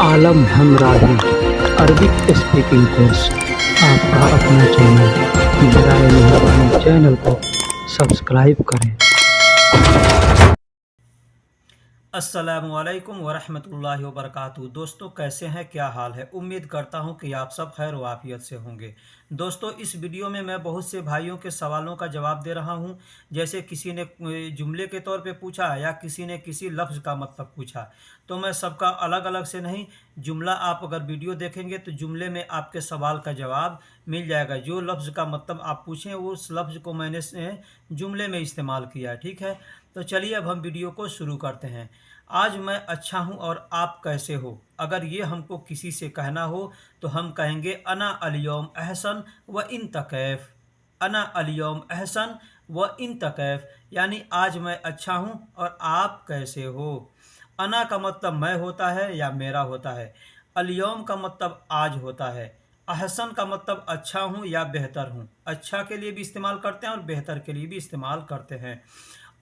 आलम हमराही Arabic speaking course आपका अपना channel. बराए मेहरबानी चैनल को सब्सक्राइब करें। अस्सलामुअलैकुम वरहमतुल्लाहि वबरकातुहू। दोस्तों, कैसे हैं, क्या हाल है? उम्मीद करता हूं कि आप सब खैर वाफियत से होंगे। दोस्तों, इस वीडियो में मैं बहुत से भाइयों के सवालों का जवाब दे रहा हूं। जैसे किसी ने जुमले के तौर पे पूछा या किसी ने किसी लफ्ज़ का मतलब पूछा, तो मैं सबका अलग अलग से नहीं, जुमला आप अगर वीडियो देखेंगे तो जुमले में आपके सवाल का जवाब मिल जाएगा। जो लफ्ज़ का मतलब आप पूछें उस लफ्ज़ को मैंने जुमले में इस्तेमाल किया है। ठीक है, तो चलिए अब हम वीडियो को शुरू करते हैं। आज मैं अच्छा हूँ और आप कैसे हो? अगर ये हमको किसी से कहना हो तो हम कहेंगे अना अल-यौम अहसन व इंत कैफ। अना अल-यौम अहसन व इंत कैफ, यानी आज मैं अच्छा हूँ और आप कैसे हो। अना का मतलब मैं होता है या मेरा होता है। अल-यौम का मतलब आज होता है। अहसन का मतलब अच्छा हूँ या बेहतर हूँ। अच्छा के लिए भी इस्तेमाल करते हैं और बेहतर के लिए भी इस्तेमाल करते हैं।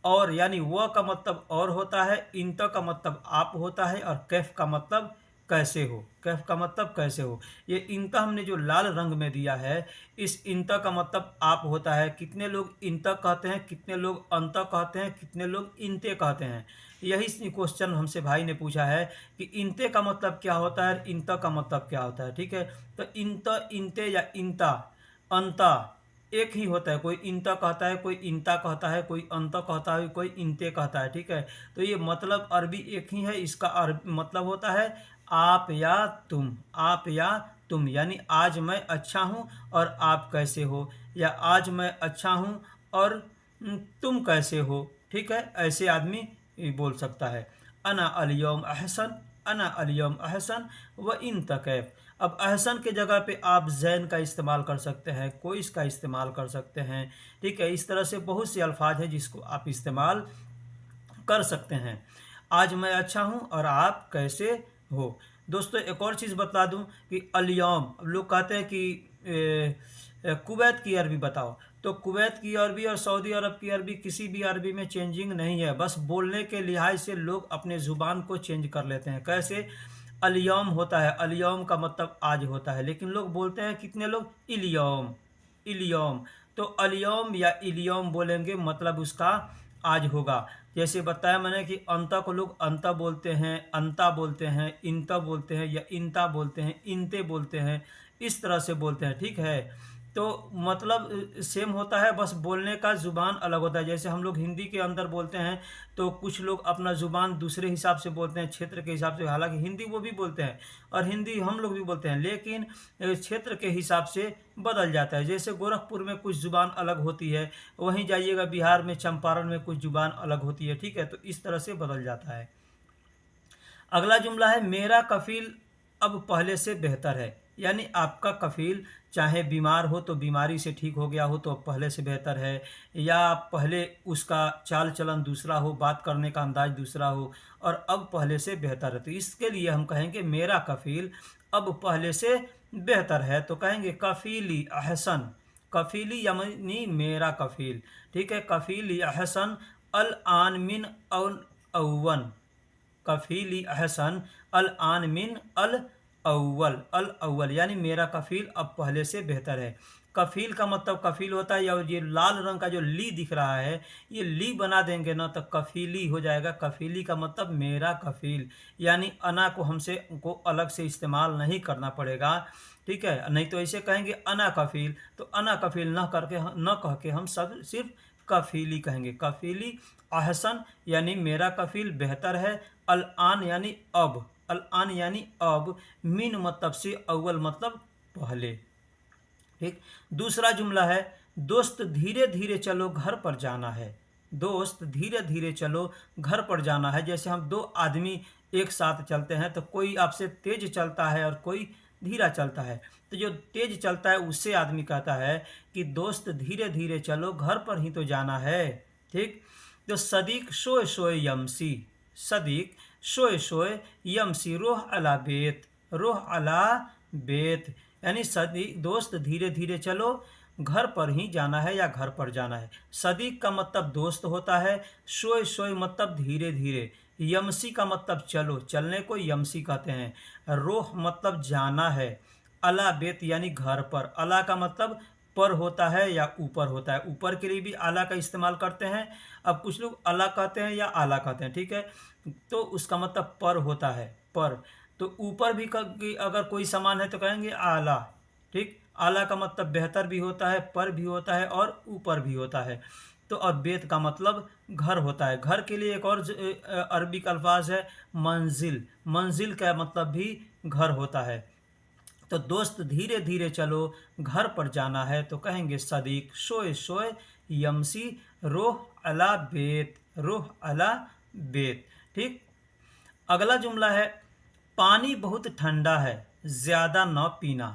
और यानी वह का मतलब और होता है, इंत का मतलब आप होता है, और कैफ का मतलब कैसे हो। कैफ का मतलब कैसे हो। ये इंत हमने जो लाल रंग में दिया है, इस इंत का मतलब आप होता है। कितने लोग इंत कहते हैं, कितने लोग अंत कहते हैं, कितने लोग इंते कहते हैं। यही क्वेश्चन हमसे भाई ने पूछा है कि इंते का मतलब क्या होता है, इंत का मतलब क्या होता है। ठीक है, तो इंत, इंते या इंता, अंता एक ही होता है। कोई इंता कहता है, कोई इंता कहता है, कोई अंत कहता है, कोई इंते कहता है। ठीक है, तो ये मतलब अरबी एक ही है। इसका मतलब होता है आप या तुम। आप या तुम, यानी आज मैं अच्छा हूँ और आप कैसे हो, या आज मैं अच्छा हूँ और तुम कैसे हो। ठीक है, ऐसे आदमी बोल सकता है। अना अल-यौम अहसन, अना अल-यौम अहसन व इन तकैफ। अब अहसन के जगह पे आप जैन का इस्तेमाल कर सकते हैं, कोइस का इस्तेमाल कर सकते हैं। ठीक है, इस तरह से बहुत से अल्फाज हैं जिसको आप इस्तेमाल कर सकते हैं। आज मैं अच्छा हूँ और आप कैसे हो। दोस्तों, एक और चीज़ बता दूं कि अल-यौम, लोग कहते हैं कि कुवैत की अरबी बताओ। तो कुवैत की अरबी और सऊदी अरब की अरबी किसी भी अरबी में चेंजिंग नहीं है। बस बोलने के लिहाज से लोग अपने ज़ुबान को चेंज कर लेते हैं। कैसे? अल-यौम होता है, अल-यौम का मतलब आज होता है, लेकिन लोग बोलते हैं कितने लोग इल-यौम, इल-यौम। तो अल-यौम या इल-यौम बोलेंगे, मतलब उसका आज होगा। जैसे बताया मैंने कि अंता को लोग अंता बोलते हैं, अंता बोलते हैं, इंता बोलते हैं, या इंता बोलते हैं, इंते बोलते हैं, इस तरह से बोलते हैं। ठीक है, तो मतलब सेम होता है, बस बोलने का ज़ुबान अलग होता है। जैसे हम लोग हिंदी के अंदर बोलते हैं तो कुछ लोग अपना ज़ुबान दूसरे हिसाब से बोलते हैं, क्षेत्र के हिसाब से। हालांकि हिंदी वो भी बोलते हैं और हिंदी हम लोग भी बोलते हैं, लेकिन क्षेत्र के हिसाब से बदल जाता है। जैसे गोरखपुर में कुछ ज़ुबान अलग होती है, वहीं जाइएगा बिहार में, चंपारण में कुछ ज़ुबान अलग होती है। ठीक है, तो इस तरह से बदल जाता है। अगला जुमला है मेरा कफील अब पहले से बेहतर है। यानी आपका कफील चाहे बीमार हो तो बीमारी से ठीक हो गया हो तो अब पहले से बेहतर है, या पहले उसका चाल चलन दूसरा हो, बात करने का अंदाज दूसरा हो, और अब पहले से बेहतर है। तो इसके लिए हम कहेंगे मेरा कफील अब पहले से बेहतर है, तो कहेंगे कफीली अहसन। कफीली यानी मेरा कफील। ठीक है, कफीली अहसन अल आन मिन अवन। कफीली अहसन अल आन मिन अल अव्वल। अल अव्वल यानी मेरा कफील अब पहले से बेहतर है। कफील का मतलब कफील होता है, या ये लाल रंग का जो ली दिख रहा है, ये ली बना देंगे ना तो कफीली हो जाएगा। कफीली का मतलब मेरा कफील, यानी अना को हमसे को अलग से इस्तेमाल नहीं करना पड़ेगा। ठीक है, नहीं तो ऐसे कहेंगे अना कफील, तो अना कफील न करके न कह के हम सब सिर्फ कफीली कहेंगे। कफीली अहसन यानी मेरा कफील बेहतर है। अल आन यानी अब, अल आन यानी अब, मिन मतलब से, अव्वल मतलब पहले। ठीक, दूसरा जुमला है दोस्त धीरे धीरे चलो घर पर जाना है। दोस्त धीरे धीरे चलो घर पर जाना है। जैसे हम दो आदमी एक साथ चलते हैं तो कोई आपसे तेज चलता है और कोई धीरा चलता है, तो जो तेज चलता है उससे आदमी कहता है कि दोस्त धीरे धीरे चलो घर पर ही तो जाना है। ठीक, तो सदीक शोए शोए यमसी, सदीक शोए शोए यमसी रोह अला बेत, रोह अला बेत, यानी सदी दोस्त धीरे धीरे चलो घर पर ही जाना है या घर पर जाना है। सदीक का मतलब दोस्त होता है। शोय शोय मतलब धीरे धीरे। यमसी का मतलब चलो, चलने को यमसी कहते हैं। रोह मतलब जाना है। अला बेत यानी घर पर। अला का मतलब पर होता है या ऊपर होता है। ऊपर के लिए भी आला का इस्तेमाल करते हैं। अब कुछ लोग अला कहते हैं या आला कहते हैं, ठीक है। तो उसका मतलब पर होता है, पर। तो ऊपर भी अगर कोई सामान है तो कहेंगे आला, ठीक। आला का मतलब बेहतर भी होता है, पर भी होता है और ऊपर भी होता है। तो अब बेत का मतलब घर होता है। घर के लिए एक और अरबिक अल्फाज है मंजिल। मंजिल का मतलब भी घर होता है। तो दोस्त धीरे धीरे चलो, घर पर जाना है तो कहेंगे सदीक शोए शोए यमसी रोह अला बेत, रोह अला बेत, ठीक। अगला जुमला है पानी बहुत ठंडा है, ज्यादा न पीना।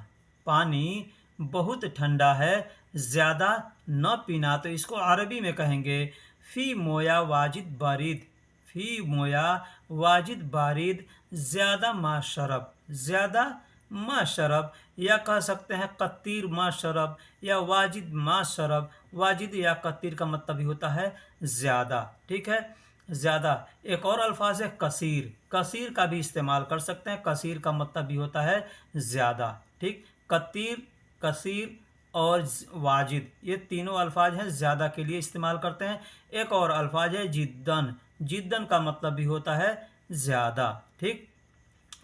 पानी बहुत ठंडा है, ज्यादा न पीना। तो इसको अरबी में कहेंगे फी मोया वाजिद बारिद। फी मोया वाजिद बारिद, ज्यादा मा शरब, ज्यादा मा शरब। या कह सकते हैं कत्तीर मा शरब या वाजिद मा शरब। वाजिद या कत्तीर का मतलब भी होता है ज्यादा, ठीक है, ज्यादा। एक और अल्फाज है कसीर। कसीर का भी इस्तेमाल कर सकते हैं। कसीर का मतलब भी होता है ज्यादा, ठीक। कत्तीर, कसीर और वाजिद, ये तीनों अल्फाज हैं ज्यादा के लिए इस्तेमाल करते हैं। एक और अल्फाज है जिद्दन। जिद्दन का मतलब भी होता है ज्यादा, ठीक।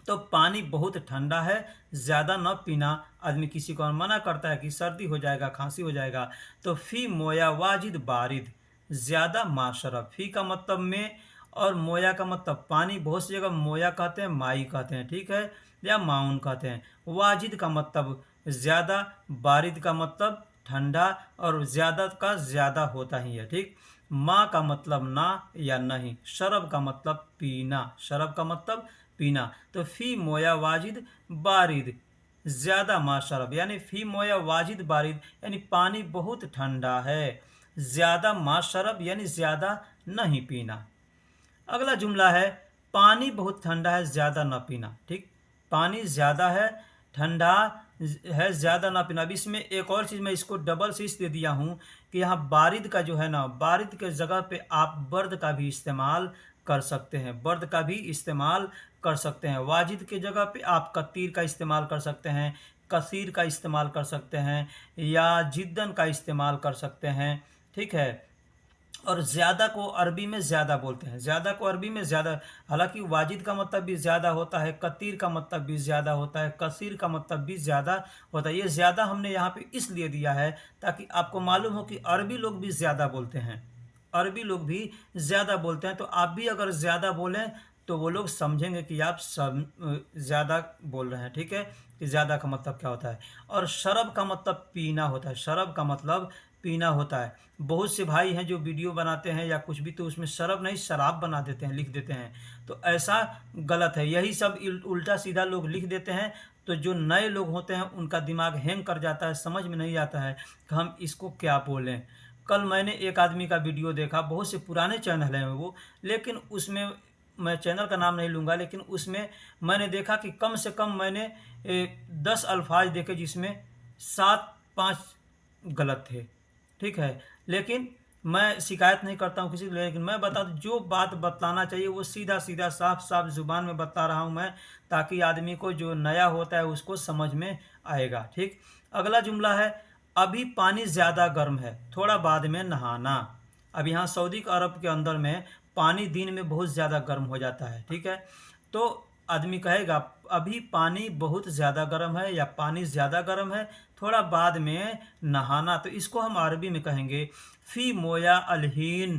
तो पानी बहुत ठंडा है, ज़्यादा न पीना। आदमी किसी को मना करता है कि सर्दी हो जाएगा, खांसी हो जाएगा, तो फ़ी मोया वाजिद बारिद, ज़्यादा माशरब। फ़ी का मतलब में और मोया का मतलब पानी। बहुत सी जगह मोया कहते हैं, माई कहते हैं, ठीक है, या माउन कहते हैं। वाजिद का मतलब ज़्यादा, बारिद का मतलब ठंडा, और ज़्यादा का ज़्यादा होता ही है, ठीक। माँ का मतलब ना या नहीं। शरब का मतलब पीना। शरब का मतलब पीना। तो फी मोया वाजिद बारिद, ज्यादा मा शरब, यानी फी मोया वाजिद बारिद यानी पानी बहुत ठंडा है, ज्यादा मा शरब यानी ज्यादा नहीं पीना। अगला जुमला है पानी बहुत ठंडा है, ज्यादा न पीना, ठीक। पानी ज्यादा है, ठंडा है, ज्यादा ना पीना। अब इसमें एक और चीज मैं इसको डबल से दे दिया हूँ कि यहाँ बारिद का जो है ना, बारिद के जगह पे आप बर्द का भी इस्तेमाल कर सकते हैं। बर्द का भी इस्तेमाल कर सकते हैं। वाजिद के जगह पे आप कतीर का इस्तेमाल कर सकते हैं, कसीर का इस्तेमाल कर सकते हैं, या जिद्दन का इस्तेमाल कर सकते हैं, ठीक है। और ज़्यादा को अरबी में ज़्यादा बोलते हैं। ज़्यादा को अरबी में ज़्यादा, हालांकि वाजिद का मतलब भी ज़्यादा होता है, कतीर का मतलब भी ज़्यादा होता है, कसीर का मतलब भी ज़्यादा होता है। ये ज़्यादा हमने यहाँ पे इसलिए दिया है ताकि आपको मालूम हो कि अरबी लोग भी ज़्यादा बोलते हैं। अरबी लोग भी ज़्यादा बोलते हैं। तो आप भी अगर ज़्यादा बोलें तो वो लोग समझेंगे कि आप सब ज़्यादा बोल रहे हैं, ठीक है, कि ज़्यादा का मतलब क्या होता है। और शरब का मतलब पीना होता है। शरब का मतलब पीना होता है। बहुत से भाई हैं जो वीडियो बनाते हैं या कुछ भी, तो उसमें शरब नहीं शराब बना देते हैं, लिख देते हैं। तो ऐसा गलत है। यही सब उल्टा सीधा लोग लिख देते हैं। तो जो नए लोग होते हैं उनका दिमाग हैंग कर जाता है, समझ में नहीं आता है कि हम इसको क्या बोलें। कल मैंने एक आदमी का वीडियो देखा, बहुत से पुराने चैनल हैं वो, लेकिन उसमें, मैं चैनल का नाम नहीं लूँगा, लेकिन उसमें मैंने देखा कि कम से कम मैंने 10 अल्फाज देखे जिसमें 7-5 गलत थे, ठीक है। लेकिन मैं शिकायत नहीं करता हूँ किसी को, लेकिन मैं बता दूँ जो बात बतलाना चाहिए वो सीधा सीधा साफ साफ ज़ुबान में बता रहा हूँ मैं, ताकि आदमी को जो नया होता है उसको समझ में आएगा, ठीक। अगला जुमला है अभी पानी ज़्यादा गर्म है, थोड़ा बाद में नहाना। अब यहाँ सऊदी अरब के अंदर में पानी दिन में बहुत ज़्यादा गर्म हो जाता है, ठीक है। तो आदमी कहेगा अभी पानी बहुत ज़्यादा गर्म है या पानी ज़्यादा गर्म है, थोड़ा बाद में नहाना। तो इसको हम अरबी में कहेंगे फ़ी मोया अलहीन।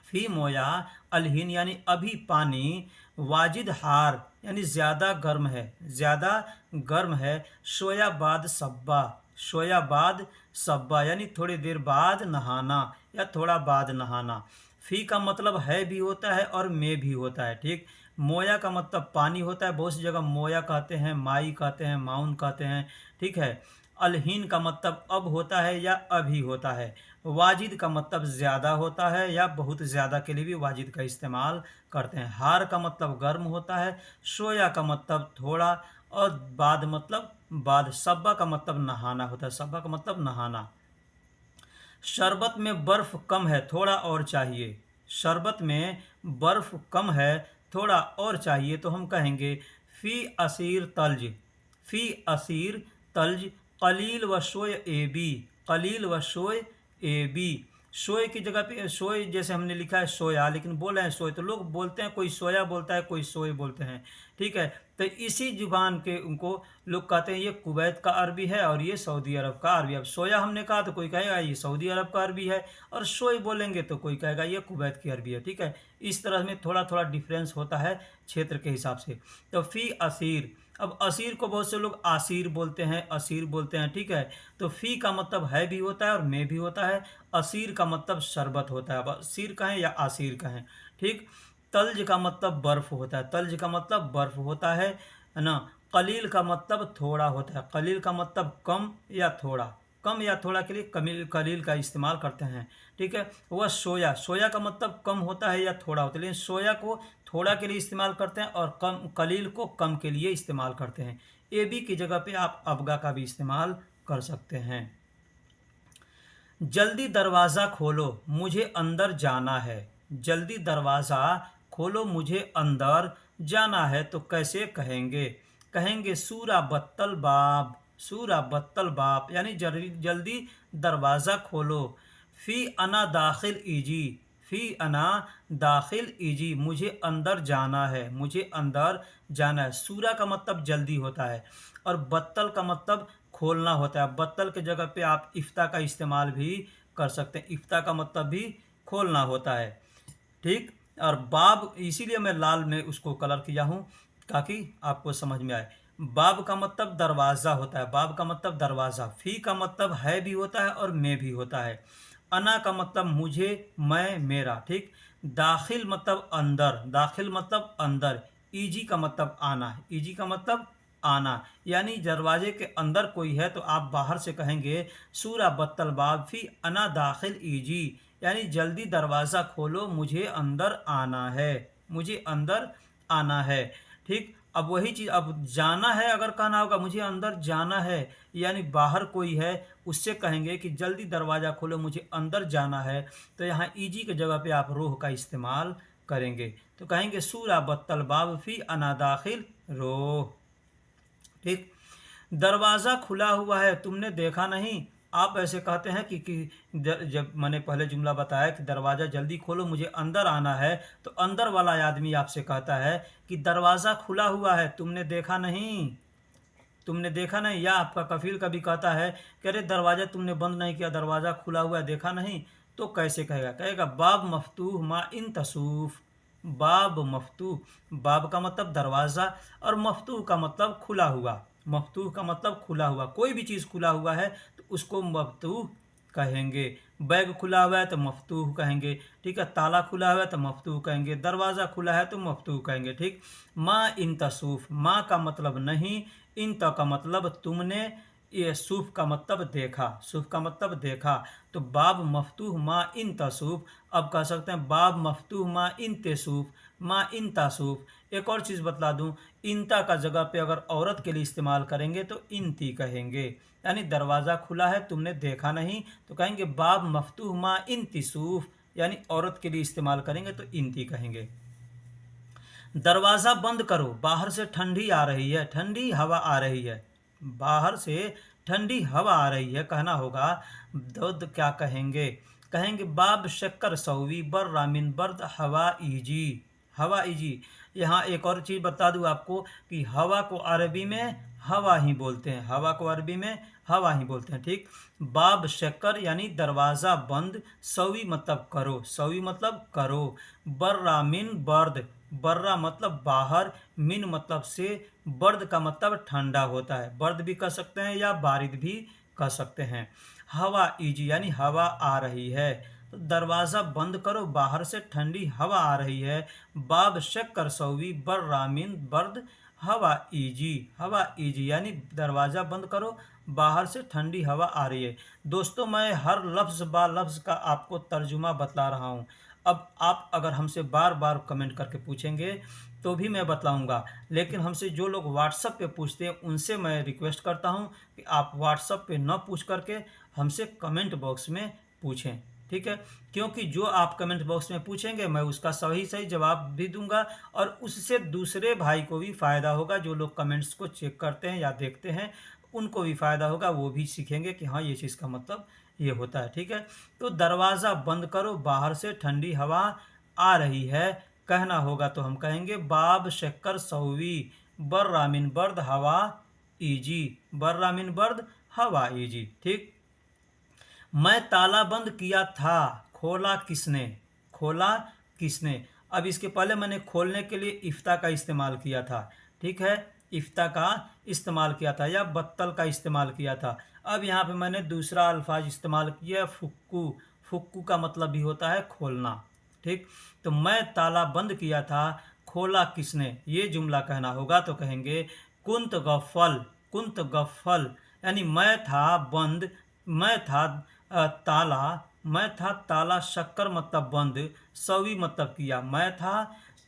फ़ी मोया अलहीन यानी अभी पानी, वाजिद हार यानी ज़्यादा गर्म है, ज़्यादा गर्म है। शोया बाद सब्बा, शोया बाद सब्बा यानी थोड़ी देर बाद नहाना या थोड़ा बाद नहाना। फ़ी का मतलब है भी होता है और में भी होता है, ठीक। मोया का मतलब पानी होता है। बहुत सी जगह मोया कहते हैं, माई कहते हैं, माउन कहते हैं, ठीक है। अलहीन का मतलब अब होता है या अभी होता है। वाजिद का मतलब ज़्यादा होता है या बहुत ज़्यादा के लिए भी वाजिद का इस्तेमाल करते हैं। हार का मतलब गर्म होता है। शोया का मतलब थोड़ा, और बाद मतलब बाद। सब्बा का मतलब नहाना होता है, सब्बा का मतलब नहाना। शरबत में बर्फ कम है, थोड़ा और चाहिए। शरबत में बर्फ कम है, थोड़ा और चाहिए, तो हम कहेंगे फी असीर तल्ज। फी असीर तल्ज कलील व शोय ए बी। कलील व शोय ए बी। सोए की जगह पे सोए जैसे हमने लिखा है सोया, लेकिन बोल रहे हैं सोए, तो लोग बोलते हैं कोई सोया बोलता है, कोई सोए बोलते हैं। ठीक है, तो इसी जुबान के उनको लोग कहते हैं ये कुवैत का अरबी है और ये सऊदी अरब का अरबी। अब सोया हमने कहा तो कोई कहेगा ये सऊदी अरब का अरबी है, और सोए बोलेंगे तो कोई कहेगा ये कुवैत की अरबी है। ठीक है, इस तरह में थोड़ा थोड़ा डिफरेंस होता है क्षेत्र के हिसाब से। तो फ़ी असीर, अब असीर को बहुत से लोग आसीर बोलते हैं, असीर बोलते हैं। ठीक है, तो फ़ी का मतलब है भी होता है और में भी होता है। असीर का मतलब शरबत होता है, अब असीर कहें या आसीर कहें। ठीक, तल्ज का मतलब बर्फ़ होता है, तल्ज का मतलब बर्फ़ होता है ना। कलील का मतलब थोड़ा होता है, कलील का मतलब कम या थोड़ा, कम या थोड़ा के लिए कमील कलील का इस्तेमाल करते हैं। ठीक है, वह सोया, सोया का मतलब कम होता है या थोड़ा होता है, लेकिन सोया को थोड़ा के लिए इस्तेमाल करते हैं और कम कलील को कम के लिए इस्तेमाल करते हैं। ए बी की जगह पे आप अबगा का भी इस्तेमाल कर सकते हैं। जल्दी दरवाज़ा खोलो, मुझे अंदर जाना है। जल्दी दरवाज़ा खोलो, मुझे अंदर जाना है, तो कैसे कहेंगे? कहेंगे सूरा बत्तल बाब। सूरा बत्तल बाब यानी जल्दी जल्दी दरवाज़ा खोलो। फ़ी अना दाखिल इजी। फ़ी अना दाखिल इजी, मुझे अंदर जाना है, मुझे अंदर जाना है। सूरा का मतलब जल्दी होता है और बत्तल का मतलब खोलना होता है। बत्तल के जगह पे आप इफ्ता का इस्तेमाल भी कर सकते हैं, इफ्ता का मतलब भी खोलना होता है। ठीक, और बाब इसीलिए मैं लाल में उसको कलर किया हूँ ताकि आपको समझ में आए। बाब का मतलब दरवाज़ा होता है, बाब का मतलब दरवाज़ा। फ़ी का मतलब है भी होता है और मैं भी होता है। अना का मतलब मुझे, मैं, मेरा। ठीक, दाखिल मतलब अंदर, दाखिल मतलब अंदर। ईजी का मतलब आना, ईजी का मतलब आना, यानी दरवाजे के अंदर कोई है तो आप बाहर से कहेंगे सूरा बत्तल बाब फी अना दाखिल ईजी, यानी जल्दी दरवाज़ा खोलो, मुझे अंदर आना है, मुझे अंदर आना है। ठीक, अब वही चीज़, अब जाना है अगर कहना होगा मुझे अंदर जाना है, यानी बाहर कोई है, उससे कहेंगे कि जल्दी दरवाज़ा खोलो, मुझे अंदर जाना है, तो यहाँ ईजी की जगह पे आप रोह का इस्तेमाल करेंगे, तो कहेंगे सूरा बत्तल बाब फी अना दाखिल रोह। ठीक, दरवाज़ा खुला हुआ है, तुमने देखा नहीं। आप ऐसे कहते हैं कि जब मैंने पहले जुमला बताया कि दरवाज़ा जल्दी खोलो, मुझे अंदर आना है, तो अंदर वाला आदमी आपसे कहता है कि दरवाज़ा खुला हुआ है, तुमने देखा नहीं, तुमने देखा नहीं। या आपका कफील कभी कहता है कि अरे दरवाज़ा तुमने बंद नहीं किया, दरवाज़ा खुला हुआ है, देखा नहीं, तो कैसे कहेगा? कहेगा बाब मफ्तूह मा इन तसूफ। बाब मफ्तूह, बाब का मतलब दरवाज़ा और मफ्तूह का मतलब खुला हुआ। मफ्तूह का मतलब खुला हुआ, कोई भी चीज़ खुला हुआ है तो उसको मफ्तूह कहेंगे। बैग खुला हुआ है तो मफ्तूह कहेंगे। ठीक है, ताला खुला हुआ है तो मफ्तूह कहेंगे, दरवाज़ा खुला है तो मफ्तूह कहेंगे। ठीक, माँ इन तसूफ, माँ का मतलब नहीं, इन त का मतलब तुमने, ये सूफ का मतलब देखा, सूफ का मतलब देखा, तो बाब मफ्तूह माँ इन तसूफ। अब कह सकते हैं बाब मफ्तूह माँ इन तेसूफ, माँ इन तासूफ। एक और चीज़ बतला दूँ, इनता का जगह पे अगर औरत के लिए इस्तेमाल करेंगे तो इनती कहेंगे, यानी दरवाज़ा खुला है तुमने देखा नहीं, तो कहेंगे बाब मफ्तूह माँ इन तिसूफ, यानी औरत के लिए इस्तेमाल करेंगे तो इनती कहेंगे। दरवाज़ा बंद करो, बाहर से ठंडी आ रही है, ठंडी हवा आ रही है, बाहर से ठंडी हवा आ रही है कहना होगा। तो क्या कहेंगे? कहेंगे बाब शक्कर सौवी बर रामिन बर्द हवा ईजी, हवा ईजी। यहाँ एक और चीज़ बता दूँ आपको कि हवा को अरबी में हवा ही बोलते हैं, हवा को अरबी में हवा ही बोलते हैं। ठीक, बाब शक्कर यानी दरवाज़ा बंद, सवी मतलब करो, सवी मतलब करो, बर्रा मिन बर्द, बर्रा मतलब बाहर, मिन मतलब से, बर्द का मतलब ठंडा होता है, बर्द भी कह सकते हैं या बारिद भी कह सकते हैं। हवा ईजी यानी हवा आ रही है, तो दरवाज़ा बंद करो, बाहर से ठंडी हवा आ रही है। बाब शक्कर सौवी बर रामिन बर्द हवा ईजी, हवा ईजी यानी दरवाज़ा बंद करो, बाहर से ठंडी हवा आ रही है। दोस्तों, मैं हर लफ्ज़ बा लफ्ज़ का आपको तर्जुमा बतला रहा हूँ। अब आप अगर हमसे बार बार कमेंट करके पूछेंगे तो भी मैं बतलाऊंगा, लेकिन हमसे जो लोग व्हाट्सएप पे पूछते हैं उनसे मैं रिक्वेस्ट करता हूं कि आप व्हाट्सएप पे न पूछ करके हमसे कमेंट बॉक्स में पूछें, ठीक है। क्योंकि जो आप कमेंट बॉक्स में पूछेंगे मैं उसका सही सही जवाब भी दूंगा और उससे दूसरे भाई को भी फ़ायदा होगा। जो लोग कमेंट्स को चेक करते हैं या देखते हैं उनको भी फ़ायदा होगा, वो भी सीखेंगे कि हाँ ये चीज़ का मतलब ये होता है, ठीक है। तो दरवाज़ा बंद करो, बाहर से ठंडी हवा आ रही है, कहना होगा तो हम कहेंगे बाब शक्कर सौवी, बर्रामिन बर्द हवा ईजी, बर्रामिन बर्द हवा ईजी, ठीक। मैं ताला बंद किया था, खोला किसने, खोला किसने। अब इसके पहले मैंने खोलने के लिए इफ्ता का इस्तेमाल किया था, ठीक है, इफ्ता का इस्तेमाल किया था या बत्तल का इस्तेमाल किया था। अब यहाँ पे मैंने दूसरा अल्फाज इस्तेमाल किया, फुक्कू। फुक्कू का मतलब भी होता है खोलना, ठीक। तो मैं ताला बंद किया था, खोला किसने, ये जुमला कहना होगा तो कहेंगे कुंत गफल, कुंत गफल, यानी मैं था बंद, मैं था ताला, मैं था ताला, शक्कर मतलब बंद, सवी मतलब किया, मैं था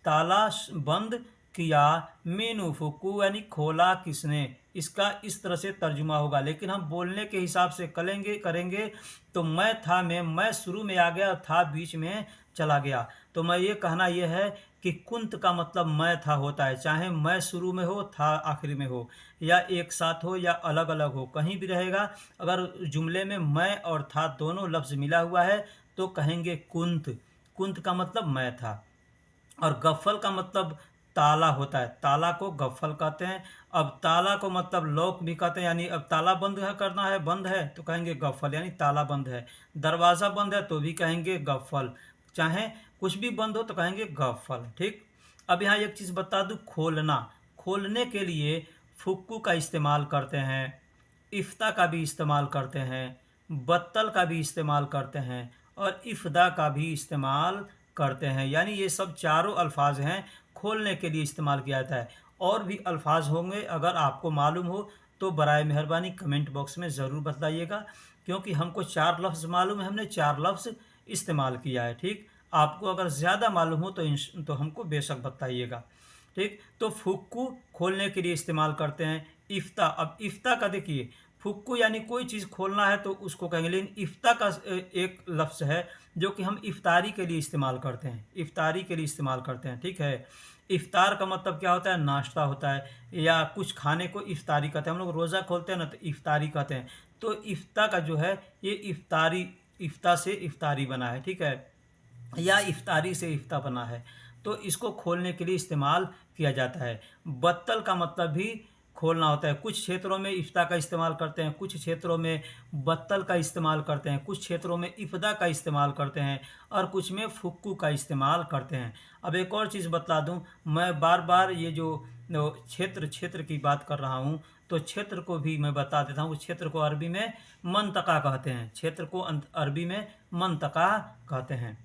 ताला बंद किया, मीनू फुकू यानी खोला किसने। इसका इस तरह से तर्जुमा होगा, लेकिन हम बोलने के हिसाब से करेंगे तो मैं था में मैं शुरू में आ गया, था बीच में चला गया। तो मैं ये कहना यह है कि कुंत का मतलब मैं था होता है, चाहे मैं शुरू में हो था आखिरी में हो, या एक साथ हो या अलग अलग हो, कहीं भी रहेगा। अगर जुमले में मैं और था दोनों लफ्ज़ मिला हुआ है तो कहेंगे कुंत, कुंत का मतलब मैं था। और गफ़ल का मतलब ताला होता है, ताला को गफ़ल कहते हैं। अब ताला को मतलब लॉक भी कहते हैं, यानी अब ताला बंद है करना है, बंद है तो कहेंगे गफ़ल, यानी ताला बंद है। दरवाज़ा बंद है तो भी कहेंगे गफ़ल, चाहे कुछ भी बंद हो तो कहेंगे गफ़ल, ठीक। अब यहाँ एक चीज़ बता दूँ, खोलना, खोलने के लिए फुक्कू का इस्तेमाल करते हैं, इफ्ता का भी इस्तेमाल करते हैं, बत्तल का भी इस्तेमाल करते हैं और इफ़दा का भी इस्तेमाल करते हैं। यानी ये सब चारों अल्फाज हैं खोलने के लिए इस्तेमाल किया जाता है। और भी अल्फाज होंगे, अगर आपको मालूम हो तो बराए मेहरबानी कमेंट बॉक्स में ज़रूर बताइएगा, क्योंकि हमको 4 लफ्ज़ मालूम है, हमने 4 लफ्ज़ इस्तेमाल किया है, ठीक। आपको अगर ज़्यादा मालूम हो तो हमको बेशक बताइएगा, ठीक। तो फुक्कू खोलने के लिए इस्तेमाल करते हैं। इफ्ता, अब इफ्ता का देखिए, फुक्कू यानी कोई चीज़ खोलना है तो उसको कहेंगे, लेकिन इफ्ता का एक लफ्ज़ है जो कि हम इफ्तारी के लिए इस्तेमाल करते हैं, इफ्तारी के लिए इस्तेमाल करते हैं, ठीक है। इफ्तार का मतलब क्या होता है, नाश्ता होता है, या कुछ खाने को इफ्तारी कहते हैं। हम लोग रोज़ा खोलते हैं ना तो इफ्तारी कहते हैं। तो इफ्ता का जो है ये इफ्तारी, इफ्ता से इफ्तारी बना है, ठीक है, या इफ्तारी से इफ्ता बना है, तो इसको खोलने के लिए इस्तेमाल किया जाता है। बत्तल का मतलब भी खोलना होता है। कुछ क्षेत्रों में इफ्ता का इस्तेमाल करते हैं, कुछ क्षेत्रों में बत्तल का इस्तेमाल करते हैं, कुछ क्षेत्रों में इफ़दा का इस्तेमाल करते हैं और कुछ में फुक्कू का इस्तेमाल करते हैं। अब एक और चीज़ बतला दूं, मैं बार बार ये जो क्षेत्र की बात कर रहा हूं, तो क्षेत्र को भी मैं बता देता हूं। क्षेत्र को अरबी में मंतका कहते हैं, क्षेत्र को अरबी में मंतका कहते हैं।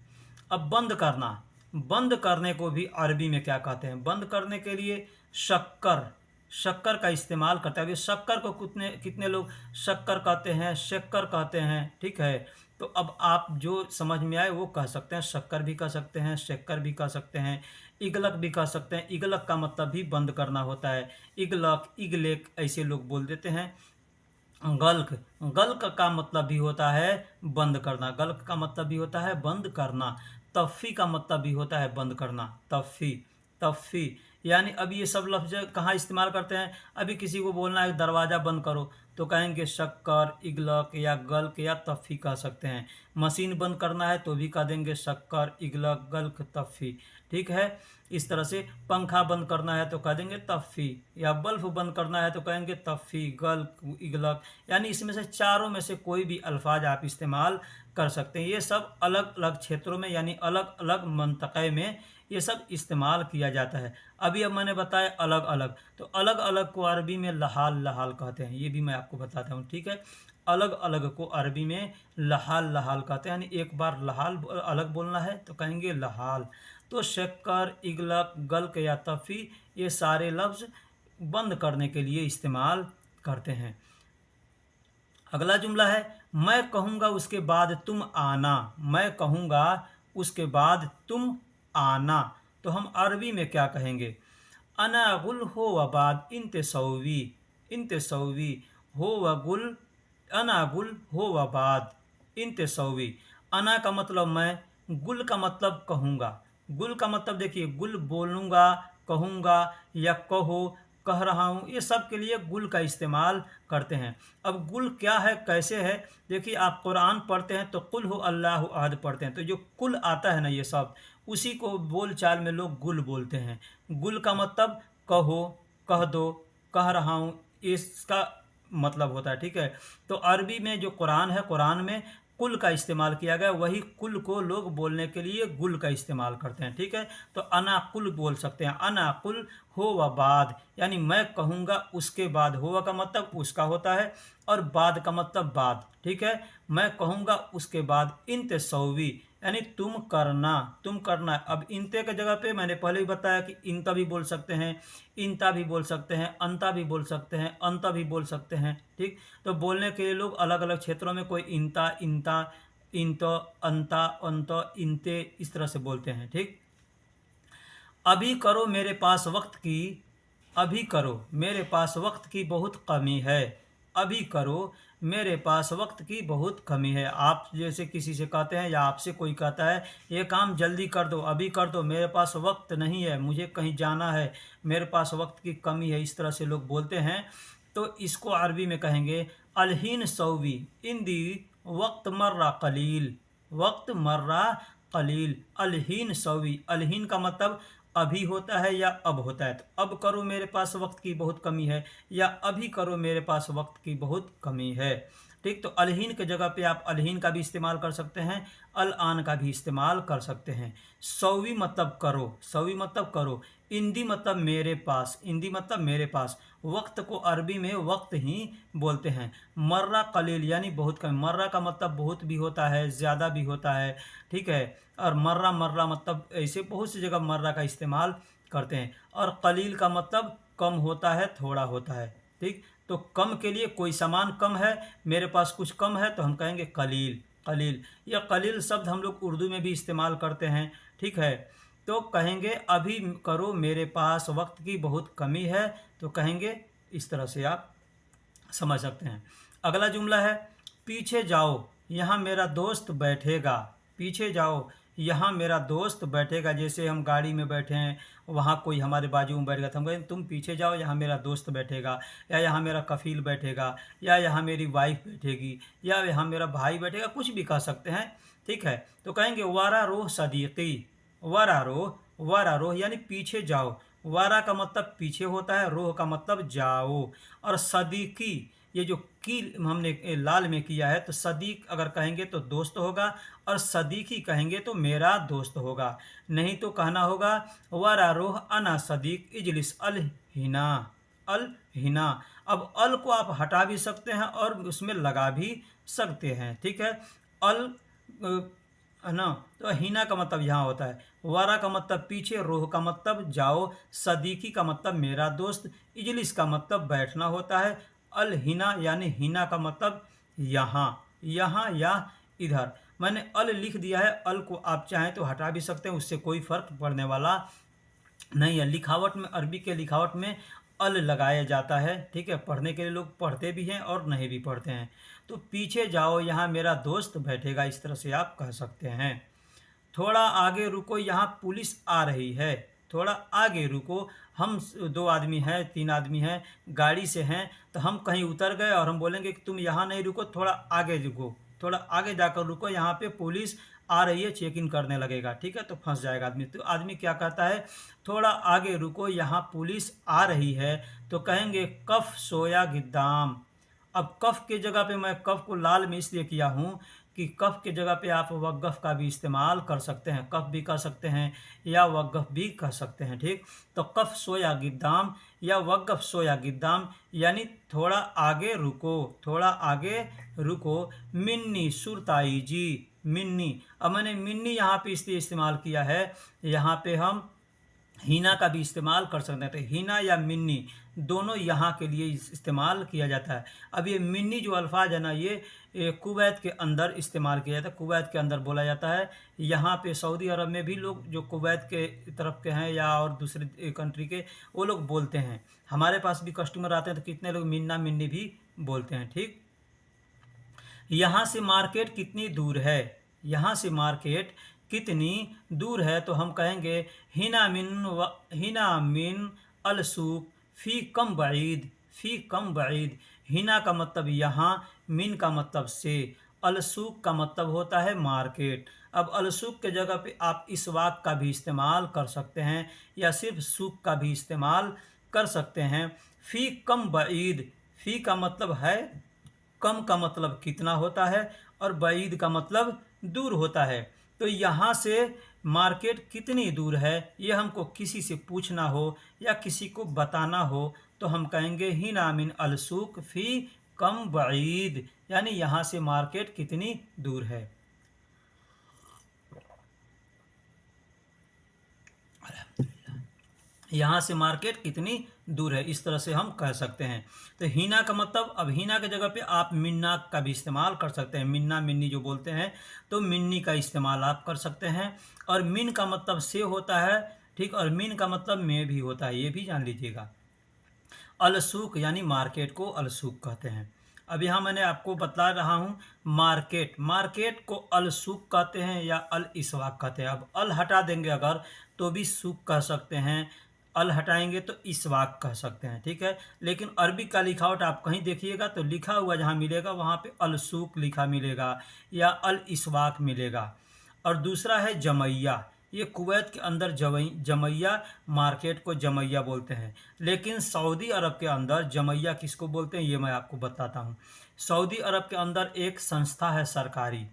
अब बंद करना, बंद करने को भी अरबी में क्या कहते हैं, बंद करने के लिए शक्कर, शक्कर का इस्तेमाल करते हैं। अभी शक्कर को कितने कितने लोग शक्कर कहते हैं, शक्कर कहते हैं, ठीक है। तो अब आप जो समझ में आए वो कह सकते हैं, शक्कर भी कह सकते हैं, शक्कर भी कह सकते हैं, इगलक भी कह सकते हैं। इगलक का मतलब भी बंद करना होता है, इगलक, इगलेक ऐसे लोग बोल देते हैं। गल्क, गल्क का मतलब भी होता है बंद करना, गल्क का मतलब भी होता है बंद करना। तफ़ी का मतलब भी होता है बंद करना, तफ़ी, तफ़ी। यानी अब ये सब लफ्ज़ कहाँ इस्तेमाल करते हैं, अभी किसी को बोलना है दरवाज़ा बंद करो तो कहेंगे शक्कर, इगलक या गल्क या तफ़ी कह सकते हैं। मशीन बंद करना है तो भी कह देंगे शक्कर, इगलक, गल्क, तफ़ी, ठीक है। इस तरह से पंखा बंद करना है तो कह देंगे तफ़ी, या बल्ब बंद करना है तो कहेंगे तफ़ी, गल्क, इगलक। यानी इसमें से चारों में से कोई भी अल्फाज आप इस्तेमाल कर सकते हैं। ये सब अलग अलग क्षेत्रों में यानी अलग अलग मंतक़े में ये सब इस्तेमाल किया जाता है। अभी अब मैंने बताया अलग अलग, तो अलग अलग को अरबी में लहाल लहाल कहते हैं, ये भी मैं आपको बताता हूँ, ठीक है। अलग अलग को अरबी में लहाल लहाल कहते हैं, यानी एक बार लहाल अलग बोलना है तो कहेंगे लहाल। तो शक्कर, इगलक, गल्क या तफ़ी ये सारे लफ्ज़ बंद करने के लिए इस्तेमाल करते हैं। अगला जुमला है, मैं कहूँगा उसके बाद तुम आना, मैं कहूँगा उसके बाद तुम आना, तो हम अरबी में क्या कहेंगे? अना गुल हो व बाद इंत सौवी हो व गुल, अना गुल हो व बाद इंत सौवी। अना का मतलब मैं, गुल का मतलब कहूँगा। गुल का मतलब देखिए, गुल बोलूँगा, कहूँगा या कहो, कह रहा हूँ, ये सब के लिए गुल का इस्तेमाल करते हैं। अब गुल क्या है, कैसे है? देखिए, आप कुरान पढ़ते हैं तो कुल हो अल्लाह अहद पढ़ते हैं, तो जो कुल आता है ना ये सब, उसी को बोल चाल में लोग गुल बोलते हैं। गुल का मतलब कहो, कह दो, कह रहा हूँ, इसका मतलब होता है। ठीक है, तो अरबी में जो कुरान है, कुरान में कुल का इस्तेमाल किया गया, वही कुल को लोग बोलने के लिए गुल का इस्तेमाल करते हैं। ठीक है, तो अना कुल बोल सकते हैं। अना कुल हो व बाद, यानी मैं कहूँगा उसके बाद। होवा का मतलब उसका होता है और बाद का मतलब बाद। ठीक है, मैं कहूँगा उसके बाद। इंत सौवी यानी तुम करना, तुम करना। अब इंते के जगह पे मैंने पहले ही बताया कि इंता भी बोल सकते हैं, इंता भी बोल सकते हैं, अंता भी बोल सकते हैं, अंता भी बोल सकते हैं। ठीक, तो बोलने के लिए लोग अलग अलग क्षेत्रों में कोई इंता, इंता, इंतो, अंता, अंतो, इंते, इस तरह से बोलते हैं। ठीक, अभी करो मेरे पास वक्त की, अभी करो मेरे पास वक्त की बहुत कमी है। अभी करो मेरे पास वक्त की बहुत कमी है। आप जैसे किसी से कहते हैं या आपसे कोई कहता है ये काम जल्दी कर दो, अभी कर दो, मेरे पास वक्त नहीं है, मुझे कहीं जाना है, मेरे पास वक्त की कमी है, इस तरह से लोग बोलते हैं। तो इसको अरबी में कहेंगे अलहीन सौवी इन दी वक्त मर्रा कलील, वक्त मर्रा कलील। अलहीन सौवी, अलहीन का मतलब अभी होता है या अब होता है। तो अब करो मेरे पास वक्त की बहुत कमी है, या अभी करो मेरे पास वक्त की बहुत कमी है। ठीक, तो अलहीन के जगह पे आप अलहीन का भी इस्तेमाल कर सकते हैं, अल आन का भी इस्तेमाल कर सकते हैं। सौवी मतलब करो, सौवी मतलब करो। इंदी मतलब मेरे पास, इंदी मतलब मेरे पास। वक्त को अरबी में वक्त ही बोलते हैं। मर्रा कलील यानी बहुत कम। मर्रा का मतलब बहुत भी होता है, ज़्यादा भी होता है। ठीक है, और मर्रा मर्रा मतलब ऐसे बहुत सी जगह मर्रा का इस्तेमाल करते हैं। और कलील का मतलब कम होता है, थोड़ा होता है। ठीक, तो कम के लिए कोई सामान कम है, मेरे पास कुछ कम है, तो हम कहेंगे कलील, कलील। या कलील शब्द हम लोग उर्दू में भी इस्तेमाल करते हैं। ठीक है, तो कहेंगे अभी करो मेरे पास वक्त की बहुत कमी है, तो कहेंगे इस तरह से आप समझ सकते हैं। अगला जुमला है पीछे जाओ यहाँ मेरा दोस्त बैठेगा। पीछे जाओ यहाँ मेरा दोस्त बैठेगा। जैसे हम गाड़ी में बैठे हैं, वहाँ कोई हमारे बाजू में बैठ गया, तो हम कहें तुम पीछे जाओ यहाँ मेरा दोस्त बैठेगा, या यहाँ मेरा कफील बैठेगा, या यहाँ मेरी वाइफ बैठेगी, या यहाँ मेरा भाई बैठेगा, कुछ भी कह सकते हैं। ठीक है, तो कहेंगे वारा रोह सदीक़ी, वारा रोह यानी पीछे जाओ। वारा का मतलब पीछे होता है, रोह का मतलब जाओ। और सदीकी, ये जो की हमने लाल में किया है, तो सदीक अगर कहेंगे तो दोस्त होगा, और सदीकी कहेंगे तो मेरा दोस्त होगा। नहीं तो कहना होगा वरा रोह अना सदीक इजलिस अल हिना, अल हिना। अब अल को आप हटा भी सकते हैं और उसमें लगा भी सकते हैं। ठीक है, अल है ना, तो हिना का मतलब यहाँ होता है। वारा का मतलब पीछे, रोह का मतलब जाओ, सदीकी का मतलब मेरा दोस्त, इजलिस का मतलब बैठना होता है, अल हिना यानी हिना का मतलब यहाँ, यहाँ या इधर। मैंने अल लिख दिया है, अल को आप चाहें तो हटा भी सकते हैं, उससे कोई फर्क पड़ने वाला नहीं है। लिखावट में, अरबी के लिखावट में अल लगाया जाता है। ठीक है, पढ़ने के लिए लोग पढ़ते भी हैं और नहीं भी पढ़ते हैं। तो पीछे जाओ यहाँ मेरा दोस्त बैठेगा, इस तरह से आप कह सकते हैं। थोड़ा आगे रुको यहाँ पुलिस आ रही है। थोड़ा आगे रुको, हम दो आदमी हैं, तीन आदमी हैं, गाड़ी से हैं, तो हम कहीं उतर गए और हम बोलेंगे कि तुम यहाँ नहीं रुको, थोड़ा आगे रुको, थोड़ा आगे जाकर रुको, यहाँ पे पुलिस आ रही है, चेक इन करने लगेगा। ठीक है, तो फंस जाएगा आदमी। तो आदमी क्या कहता है, थोड़ा आगे रुको यहाँ पुलिस आ रही है, तो कहेंगे कफ सोया गिद्दाम। अब कफ के जगह पे मैं कफ को लाल में इसलिए किया हूँ कि कफ के जगह पे आप वक़्फ़ का भी इस्तेमाल कर सकते हैं, कफ भी कर सकते हैं या वक़्फ़ भी कर सकते हैं। ठीक, तो कफ सोया गिद्दाम या वक़्फ़ सोया गिद्दाम यानी थोड़ा आगे रुको, थोड़ा आगे रुको। मिन्नी सुरताई जी, मिन्नी। अब मैंने मिन्नी यहाँ पे इसलिए इस्तेमाल किया है, यहाँ पे हम हीना का भी इस्तेमाल कर सकते हैं। तो हीना या मिन्नी दोनों यहाँ के लिए इस्तेमाल किया जाता है। अब ये मिन्नी जो अल्फाज है ना, ये कुवैत के अंदर इस्तेमाल किया जाता है, कुवैत के अंदर बोला जाता है। यहाँ पे सऊदी अरब में भी लोग जो कुवैत के तरफ के हैं या और दूसरे कंट्री के, वो लोग बोलते हैं। हमारे पास भी कस्टमर आते हैं तो कितने लोग मिन्ना मिन्नी भी बोलते हैं। ठीक, यहाँ से मार्केट कितनी दूर है, यहाँ से मार्केट कितनी दूर है, तो हम कहेंगे हिना मिन अलसूक फ़ी कम बईद, फ़ी कम बईद। हिना का मतलब यहाँ, मिन का मतलब से, अलसूक का मतलब होता है मार्केट। अब अलसूक के जगह पे आप इस वाक का भी इस्तेमाल कर सकते हैं या सिर्फ सूक का भी इस्तेमाल कर सकते हैं। फ़ी कम बईद, फ़ी का मतलब है, कम का मतलब कितना होता है, और बईद का मतलब दूर होता है। तो यहाँ से मार्केट कितनी दूर है, ये हमको किसी से पूछना हो या किसी को बताना हो तो हम कहेंगे हिना मिन अलसूक फ़ी कम बईद, यानी यहाँ से मार्केट कितनी दूर है। यहाँ से मार्केट कितनी दूर है, इस तरह से हम कह सकते हैं। तो हीना का मतलब, अब हीना के जगह पे आप मिन्ना का भी इस्तेमाल कर सकते हैं। मिन्ना मिन्नी जो बोलते हैं तो मिन्नी का इस्तेमाल आप कर सकते हैं। और मिन का मतलब से होता है, ठीक, और मिन का मतलब में भी होता है, ये भी जान लीजिएगा। अलसूक यानी मार्केट को अलसूक कहते हैं। अब यहाँ मैंने आपको बता रहा हूँ मार्केट, मार्केट को अलसूक कहते हैं या अल इसवाक कहते हैं। अब अल हटा देंगे अगर तो भी सूक कह सकते हैं, अल हटाएंगे तो इसवाक कह सकते हैं। ठीक है, लेकिन अरबी का लिखावट आप कहीं देखिएगा तो लिखा हुआ जहाँ मिलेगा वहाँ पे अलसूक लिखा मिलेगा या अल इसवाक मिलेगा। और दूसरा है जमैया, ये कुवैत के अंदर जमैया, मार्केट को जमैया बोलते हैं। लेकिन सऊदी अरब के अंदर जमैया किसको बोलते हैं ये मैं आपको बताता हूँ। सऊदी अरब के अंदर एक संस्था है सरकारी,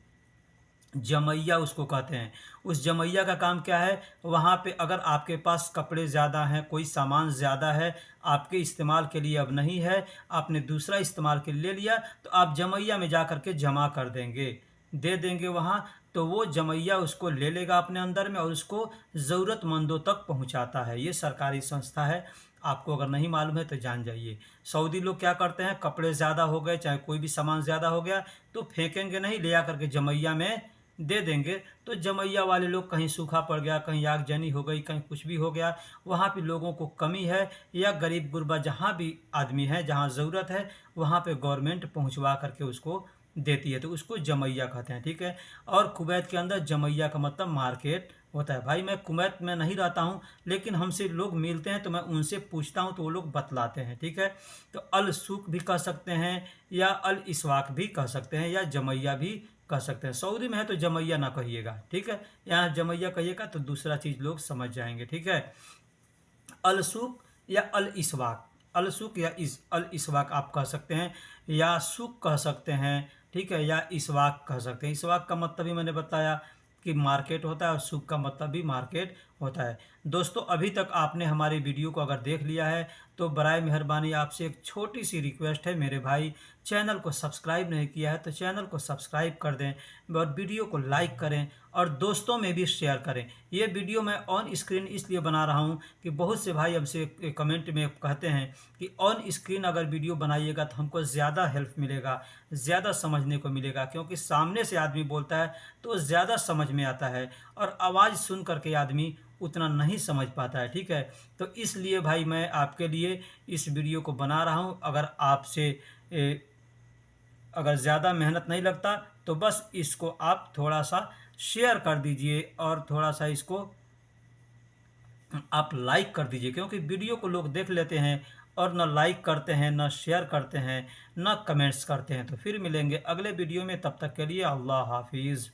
जमैया उसको कहते हैं। उस जमैया का काम क्या है, वहाँ पे अगर आपके पास कपड़े ज़्यादा हैं, कोई सामान ज़्यादा है, आपके इस्तेमाल के लिए अब नहीं है, आपने दूसरा इस्तेमाल के लिए ले लिया, तो आप जमैया में जा कर के जमा कर देंगे, दे देंगे वहाँ, तो वो जमैया उसको ले लेगा अपने अंदर में और उसको ज़रूरतमंदों तक पहुँचाता है। ये सरकारी संस्था है, आपको अगर नहीं मालूम है तो जान जाइए। सऊदी लोग क्या करते हैं, कपड़े ज़्यादा हो गए, चाहे कोई भी सामान ज़्यादा हो गया तो फेंकेंगे नहीं, ले आकर के जमैया में दे देंगे। तो जमैया वाले लोग, कहीं सूखा पड़ गया, कहीं आगजनी हो गई, कहीं कुछ भी हो गया, वहाँ पे लोगों को कमी है या गरीब गुरबा जहाँ भी आदमी है, जहाँ ज़रूरत है, वहाँ पे गवर्नमेंट पहुँचवा करके उसको देती है, तो उसको जमैया कहते हैं। ठीक है, और कुवैत के अंदर जमैया का मतलब मार्केट होता है। भाई मैं कुवैत में नहीं रहता हूँ, लेकिन हमसे लोग मिलते हैं तो मैं उनसे पूछता हूँ तो वो लोग बतलाते हैं। ठीक है, तो अल सूक भी कह सकते हैं या अल इसवाक भी कह सकते हैं या जमैया भी कह सकते हैं। सऊदी में है तो जमैया ना कहिएगा, ठीक है, यहाँ जमैया कहिएगा तो दूसरा चीज़ लोग समझ जाएंगे। ठीक है, अलसूक या अल इसवाक, अलसूक या अल इसवाक आप कह सकते हैं या सूक कह सकते हैं। ठीक है, या इसवाक कह सकते हैं। इसवाक का मतलब भी मैंने बताया कि मार्केट होता है और सूक का मतलब भी मार्केट होता है। दोस्तों अभी तक आपने हमारी वीडियो को अगर देख लिया है तो बराए मेहरबानी आपसे एक छोटी सी रिक्वेस्ट है मेरे भाई, चैनल को सब्सक्राइब नहीं किया है तो चैनल को सब्सक्राइब कर दें और वीडियो को लाइक करें और दोस्तों में भी शेयर करें। ये वीडियो मैं ऑन स्क्रीन इसलिए बना रहा हूँ कि बहुत से भाई हमसे कमेंट में कहते हैं कि ऑन स्क्रीन अगर वीडियो बनाइएगा तो हमको ज़्यादा हेल्प मिलेगा, ज़्यादा समझने को मिलेगा, क्योंकि सामने से आदमी बोलता है तो ज़्यादा समझ में आता है और आवाज़ सुन करके आदमी उतना नहीं समझ पाता है। ठीक है, तो इसलिए भाई मैं आपके लिए इस वीडियो को बना रहा हूँ। अगर आपसे अगर ज़्यादा मेहनत नहीं लगता तो बस इसको आप थोड़ा सा शेयर कर दीजिए और थोड़ा सा इसको आप लाइक कर दीजिए, क्योंकि वीडियो को लोग देख लेते हैं और न लाइक करते हैं, न शेयर करते हैं, न कमेंट्स करते हैं। तो फिर मिलेंगे अगले वीडियो में, तब तक के लिए अल्लाह हाफिज़।